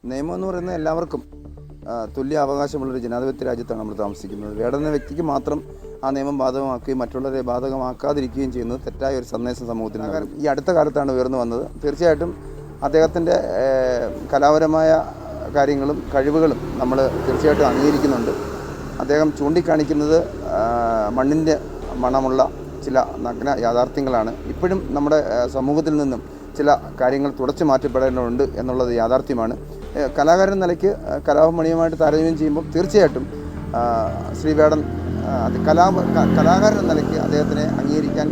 നിയമം എന്ന് പറയുന്നത് എല്ലാവർക്കും തുല്യ അവകാശമുള്ളൊരു ജനാധിപത്യ രാജ്യത്താണ് നമ്മൾ താമസിക്കുന്നത്. വേടൻ എന്ന വ്യക്തിക്ക് മാത്രം ആ നിയമം ബാധകമാക്കുകയും മറ്റുള്ളവരെ ബാധകമാക്കാതിരിക്കുകയും ചെയ്യുന്നത് തെറ്റായ ഒരു സന്ദേശം സമൂഹത്തിന് ഈ അടുത്ത കാലത്താണ് ഉയർന്നു വന്നത്. തീർച്ചയായിട്ടും അദ്ദേഹത്തിൻ്റെ കലാപരമായ കാര്യങ്ങളും കഴിവുകളും നമ്മൾ തീർച്ചയായിട്ടും അംഗീകരിക്കുന്നുണ്ട്. അദ്ദേഹം ചൂണ്ടിക്കാണിക്കുന്നത് മണ്ണിൻ്റെ മണമുള്ള ചില നഗ്ന യാഥാർത്ഥ്യങ്ങളാണ്. ഇപ്പോഴും നമ്മുടെ സമൂഹത്തിൽ നിന്നും ചില കാര്യങ്ങൾ തുടച്ചു മാറ്റപ്പെടേണ്ടതുണ്ട് എന്നുള്ളത് യാഥാർത്ഥ്യമാണ്. കലാകാരൻ നിലയ്ക്ക് കലാഭമണിയുമായിട്ട് താരതമ്യം ചെയ്യുമ്പോൾ തീർച്ചയായിട്ടും ശ്രീ വേടൻ കലാകാരൻ എന്ന നിലയ്ക്ക് അദ്ദേഹത്തിനെ അംഗീകരിക്കാൻ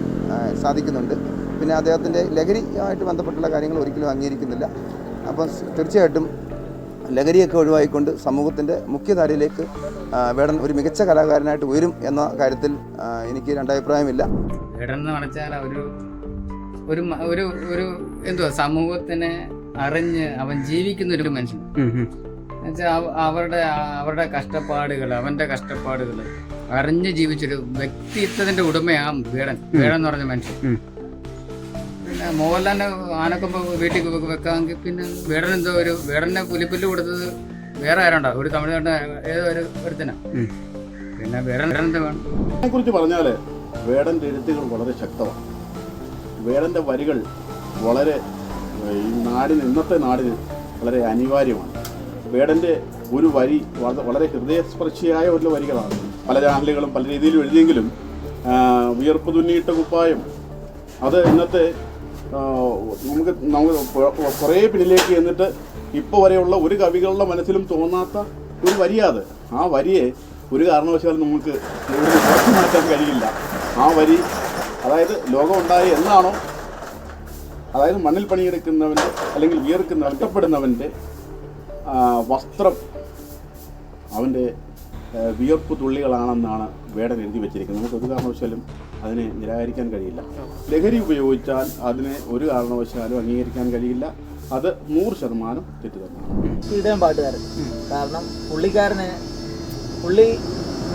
സാധിക്കുന്നുണ്ട്. പിന്നെ അദ്ദേഹത്തിൻ്റെ ലഹരിയുമായിട്ട് ബന്ധപ്പെട്ടുള്ള കാര്യങ്ങൾ ഒരിക്കലും അംഗീകരിക്കുന്നില്ല. അപ്പം തീർച്ചയായിട്ടും ലഹരിയൊക്കെ ഒഴിവായിക്കൊണ്ട് സമൂഹത്തിൻ്റെ മുഖ്യധാരയിലേക്ക് വേടൻ ഒരു മികച്ച കലാകാരനായിട്ട് ഉയരും എന്ന കാര്യത്തിൽ എനിക്ക് രണ്ടഭിപ്രായമില്ല. വേടൻ എന്ന് പറഞ്ഞാൽ ഒരു ഒരു ഒരു എന്തുവാ സമൂഹത്തിനെ അറിഞ്ഞ് അവൻ ജീവിക്കുന്ന ഒരു മനുഷ്യൻ. എന്നുവെച്ചാൽ അവരുടെ കഷ്ടപ്പാടുകൾ, അവൻ്റെ കഷ്ടപ്പാടുകൾ അറിഞ്ഞ് ജീവിച്ചൊരു വ്യക്തിത്വത്തിന്റെ ഉടമയാണ് വേടൻ എന്ന് പറഞ്ഞ മനുഷ്യൻ. പിന്നെ മോഹൻലാലിനെ ആനക്കൊമ്പ് വീട്ടിൽ വെക്കാമെങ്കിൽ പിന്നെ വേടനെ പുലിപ്പുല്ല് കൊടുത്തത് വേറെ ആരുണ്ടോ? ഒരു തമിഴ്നാട് ഏതോ ഒരുത്തനാ. പിന്നെ വേടൻ എന്താ വേണം കുറിച്ച് പറഞ്ഞാല് വേടന്റെ എഴുത്തുകൾ വളരെ ശക്തമാണ്. വേടന്റെ വരികൾ വളരെ ഈ നാടിന്, ഇന്നത്തെ നാടിന് വളരെ അനിവാര്യമാണ്. വേടന്റെ ഒരു വരി വളരെ ഹൃദയസ്പർശിയായ ഒരു വരികളാണ്. പല ചാനലുകളും പല രീതിയിലും എഴുതിയെങ്കിലും വിയർപ്പ് തുന്നിയിട്ട കുപ്പായം അത് ഇന്നത്തെ നമുക്ക് കുറേ പിന്നിലേക്ക് എന്നിട്ട് ഇപ്പോൾ വരെയുള്ള ഒരു കവികളുടെ മനസ്സിലും തോന്നാത്ത ഒരു വരിയാത്. ആ വരിയെ ഒരു കാരണവശാലും നമുക്ക് ഇവിടുന്ന് പുറത്തു മാറ്റാൻ കഴിയില്ല. ആ വരി അതായത് ലോകം ഉണ്ടായ എന്നാണോ, അതായത് മണ്ണിൽ പണിയെടുക്കുന്നവൻ്റെ അല്ലെങ്കിൽ വിയർക്കുന്ന നഷ്ടപ്പെടുന്നവൻ്റെ വസ്ത്രം അവൻ്റെ വിയർപ്പ് തുള്ളികളാണെന്നാണ് വേടൻ എഴുതി വെച്ചിരിക്കുന്നത്. നമുക്ക് ഒരു കാരണവശാലും അതിനെ നിരാകരിക്കാൻ കഴിയില്ല. ലഹരി ഉപയോഗിച്ചാൽ അതിനെ ഒരു കാരണവശാലും അംഗീകരിക്കാൻ കഴിയില്ല. അത് 100% തെറ്റ് തന്നെയാണ്. ഇദ്ദേഹം പാട്ടുകാരൻ കാരണം പുള്ളി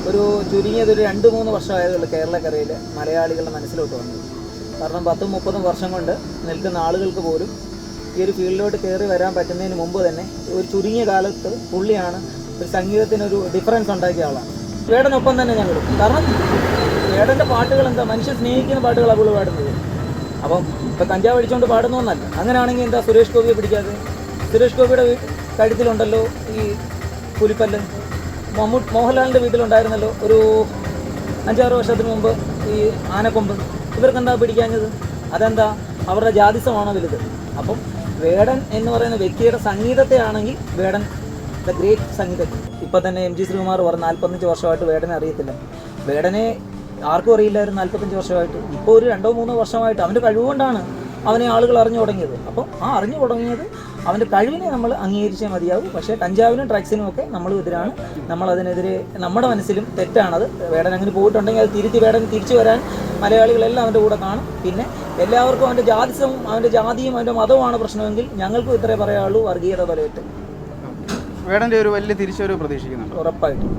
ഒരു ചുരുങ്ങിയതൊരു 2-3 വർഷമായതുള്ളൂ കേരളക്കരയിൽ മലയാളികളുടെ മനസ്സിലോട്ട് വന്നത്. കാരണം 10-30 വർഷം കൊണ്ട് നിൽക്കുന്ന ആളുകൾക്ക് പോലും ഈ ഒരു ഫീൽഡിലോട്ട് കയറി വരാൻ പറ്റുന്നതിന് മുമ്പ് തന്നെ ഒരു ചുരുങ്ങിയ കാലത്ത് പുള്ളിയാണ് ഒരു സംഗീതത്തിനൊരു ഡിഫറൻസ് ഉണ്ടാക്കിയ ആളാണ്. വേടനൊപ്പം തന്നെ ഞങ്ങൾ, കാരണം വേടൻ്റെ പാട്ടുകൾ എന്താ മനുഷ്യൻ സ്നേഹിക്കുന്ന പാട്ടുകളാണ് പുള്ളി പാടുന്നത്. അപ്പം ഇപ്പം കഞ്ചാവ് അടിച്ചുകൊണ്ട് പാടുന്നു എന്നല്ല. അങ്ങനെയാണെങ്കിൽ എന്താ സുരേഷ് ഗോപിയെ പിടിക്കാതെ? സുരേഷ് ഗോപിയുടെ കഴുത്തിലുണ്ടല്ലോ ഈ പുലിപ്പല്ല്. മോഹൻലാലിൻ്റെ വീട്ടിലുണ്ടായിരുന്നല്ലോ ഒരു 5-6 വർഷത്തിന് മുമ്പ് ഈ ആനക്കൊമ്പ്. ഇവർക്കെന്താ പിടിക്കാഞ്ഞത്? അതെന്താ? അവരുടെ ജാതിസമാണോ വലുത്? അപ്പം വേടൻ എന്ന് പറയുന്ന വ്യക്തിയുടെ സംഗീതത്തെ ആണെങ്കിൽ വേടൻ ദ ഗ്രേറ്റ് സംഗീതം. ഇപ്പം തന്നെ MG ശ്രീകുമാർ പറഞ്ഞ 45 വർഷമായിട്ട് വേടനെ അറിയത്തില്ല. വേടനെ ആർക്കും അറിയില്ലായിരുന്നു 45 വർഷമായിട്ട്. ഇപ്പോൾ ഒരു 2-3 വർഷമായിട്ട് അവൻ്റെ കഴിവുകൊണ്ടാണ് അവനെ ആളുകൾ അറിഞ്ഞു തുടങ്ങിയത്. അപ്പോൾ ആ അറിഞ്ഞു തുടങ്ങിയത് അവൻ്റെ കഴിവിനെ നമ്മൾ അംഗീകരിച്ചേ മതിയാവും. പക്ഷേ കഞ്ചാവിനും ഡ്രഗ്സിനും ഒക്കെ നമ്മളും എതിരാണ്. നമ്മളതിനെതിരെ നമ്മുടെ മനസ്സിലും തെറ്റാണത്. വേടൻ അങ്ങനെ പോയിട്ടുണ്ടെങ്കിൽ അത് വേടൻ തിരിച്ചു വരാൻ മലയാളികളെല്ലാം അവൻ്റെ കൂടെ കാണും. പിന്നെ എല്ലാവർക്കും അവൻ്റെ ജാതിയും അവൻ്റെ മതവുമാണ് പ്രശ്നമെങ്കിൽ ഞങ്ങൾക്കും ഇത്രേ പറയാനുള്ളൂ, വർഗീയത തൊലയിട്ട്. വേടൻ്റെ ഒരു വലിയ തിരിച്ചുവരവ് പ്രതീക്ഷിക്കുന്നുണ്ട് ഉറപ്പായിട്ടും.